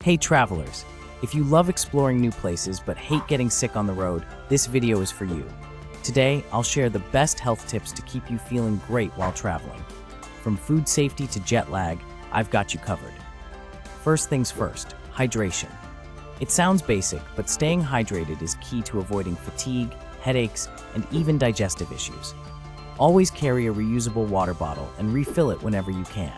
Hey travelers, if you love exploring new places but hate getting sick on the road, this video is for you. Today, I'll share the best health tips to keep you feeling great while traveling. From food safety to jet lag, I've got you covered. First things first, hydration. It sounds basic, but staying hydrated is key to avoiding fatigue, headaches, and even digestive issues. Always carry a reusable water bottle and refill it whenever you can.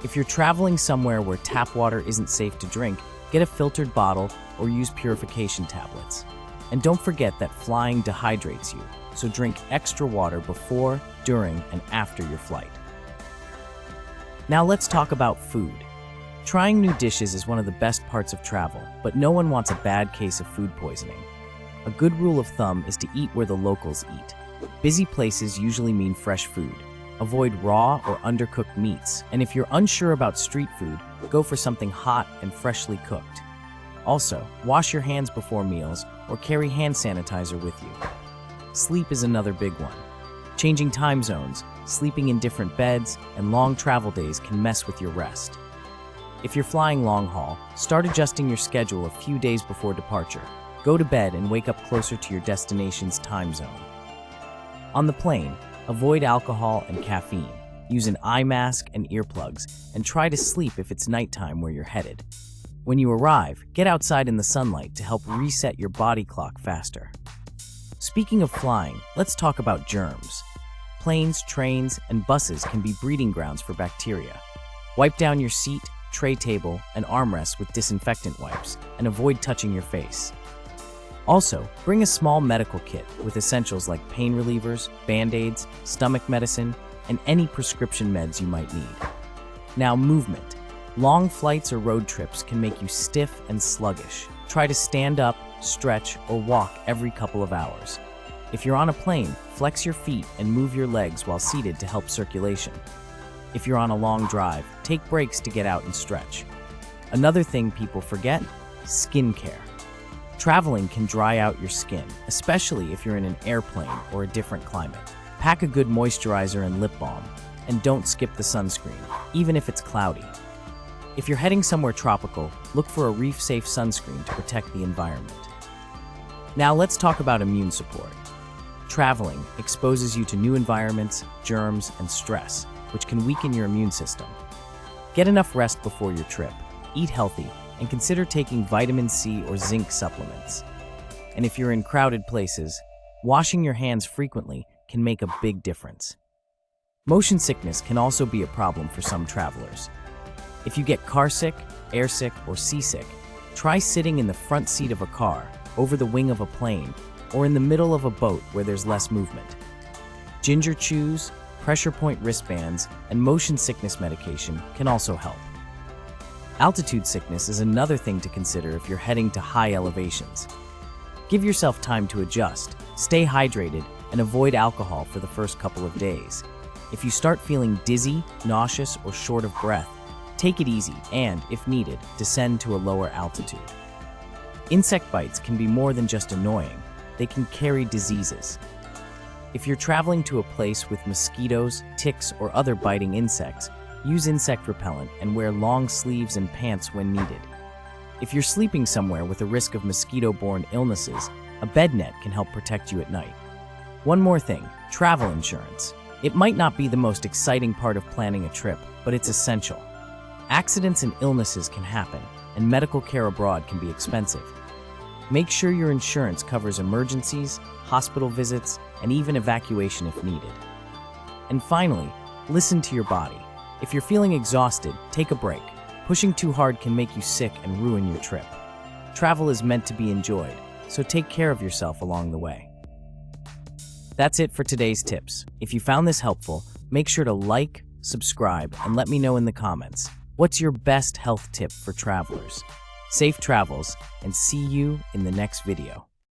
If you're traveling somewhere where tap water isn't safe to drink, get a filtered bottle or use purification tablets. And don't forget that flying dehydrates you, so drink extra water before, during, and after your flight. Now let's talk about food. Trying new dishes is one of the best parts of travel, but no one wants a bad case of food poisoning. A good rule of thumb is to eat where the locals eat. Busy places usually mean fresh food. Avoid raw or undercooked meats, and if you're unsure about street food, go for something hot and freshly cooked. Also, wash your hands before meals or carry hand sanitizer with you. Sleep is another big one. Changing time zones, sleeping in different beds, and long travel days can mess with your rest. If you're flying long haul, start adjusting your schedule a few days before departure. Go to bed and wake up closer to your destination's time zone. On the plane, avoid alcohol and caffeine. Use an eye mask and earplugs, and try to sleep if it's nighttime where you're headed. When you arrive, get outside in the sunlight to help reset your body clock faster. Speaking of flying, let's talk about germs. Planes, trains, and buses can be breeding grounds for bacteria. Wipe down your seat, tray table, and armrests with disinfectant wipes, and avoid touching your face. Also, bring a small medical kit with essentials like pain relievers, band-aids, stomach medicine, and any prescription meds you might need. Now, movement. Long flights or road trips can make you stiff and sluggish. Try to stand up, stretch, or walk every couple of hours. If you're on a plane, flex your feet and move your legs while seated to help circulation. If you're on a long drive, take breaks to get out and stretch. Another thing people forget, skincare. Traveling can dry out your skin, especially if you're in an airplane or a different climate. Pack a good moisturizer and lip balm, and don't skip the sunscreen, even if it's cloudy. If you're heading somewhere tropical, look for a reef-safe sunscreen to protect the environment. Now let's talk about immune support. Traveling exposes you to new environments, germs, and stress, which can weaken your immune system. Get enough rest before your trip, eat healthy, and consider taking vitamin C or zinc supplements. And if you're in crowded places, washing your hands frequently can make a big difference. Motion sickness can also be a problem for some travelers. If you get car sick, air sick, or seasick, try sitting in the front seat of a car, over the wing of a plane, or in the middle of a boat where there's less movement. Ginger chews, pressure point wristbands, and motion sickness medication can also help. Altitude sickness is another thing to consider if you're heading to high elevations. Give yourself time to adjust, stay hydrated, and avoid alcohol for the first couple of days. If you start feeling dizzy, nauseous, or short of breath, take it easy and, if needed, descend to a lower altitude. Insect bites can be more than just annoying, they can carry diseases. If you're traveling to a place with mosquitoes, ticks, or other biting insects, use insect repellent and wear long sleeves and pants when needed. If you're sleeping somewhere with a risk of mosquito-borne illnesses, a bed net can help protect you at night. One more thing, travel insurance. It might not be the most exciting part of planning a trip, but it's essential. Accidents and illnesses can happen, and medical care abroad can be expensive. Make sure your insurance covers emergencies, hospital visits, and even evacuation if needed. And finally, listen to your body. If you're feeling exhausted, take a break. Pushing too hard can make you sick and ruin your trip. Travel is meant to be enjoyed, so take care of yourself along the way. That's it for today's tips. If you found this helpful, make sure to like, subscribe, and let me know in the comments. What's your best health tip for travelers? Safe travels, and see you in the next video.